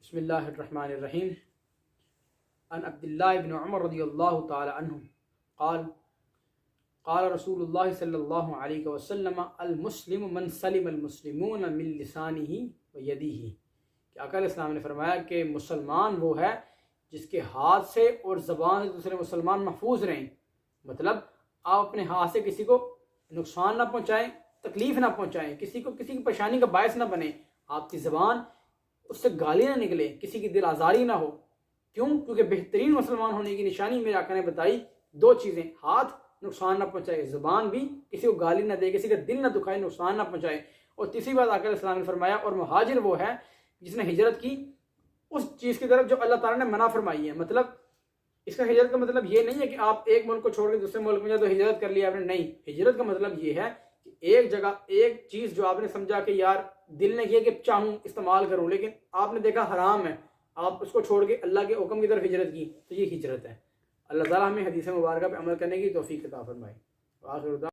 बिस्मिल्लाहिर्रहमानिर्रहीम। अन अब्दुल्लाह इब्न उमर रज़ियल्लाहु तआला अन्हु क़ाल क़ाल रसूलुल्लाह सल्लल्लाहु अलैहि वसल्लम अल मुस्लिम मन सलिम अल मुस्लिमून मिन लिसानिही व यदिही। कि आका अलैहिस्सलाम ने फरमाया कि मुसलमान वो है जिसके हाथ से और ज़बान से दूसरे मुसलमान महफूज रहें। मतलब आप अपने हाथ से किसी को नुकसान ना पहुँचाएँ, तकलीफ़ ना पहुँचाएँ, किसी की परेशानी का बायस ना बने, आपकी ज़बान उससे गाली ना निकले, किसी की दिल आज़ारी ना हो। क्यों? क्योंकि बेहतरीन मुसलमान होने की निशानी मेरे आका ने बताई दो चीज़ें, हाथ नुकसान ना पहुँचाए, ज़बान भी किसी को गाली ना दे, किसी का दिल ना दुखाए, नुकसान ना पहुँचाए। और तीसरी बात आका अलैहिस्सलाम ने फरमाया और मुहाजिर वो है जिसने हिजरत की उस चीज़ की तरफ जो अल्लाह ताला ने मना फरमाई है। मतलब इसका हिजरत का मतलब ये नहीं है कि आप एक मुल्क को छोड़ के दूसरे मुल्क में जाए तो हिजरत कर लिया आपने, नहीं। हिजरत का मतलब ये है कि एक जगह एक चीज़ जो आपने समझा कि यार दिल ने किया कि चाहूँ इस्तेमाल करूँ, लेकिन आपने देखा हराम है, आप उसको छोड़ के अल्लाह के हुक्म की तरफ हिजरत की, तो ये हिजरत है। अल्लाह ताला हमें हदीस मुबारक पे अमल करने की तौफीक अता फरमाए। आखिर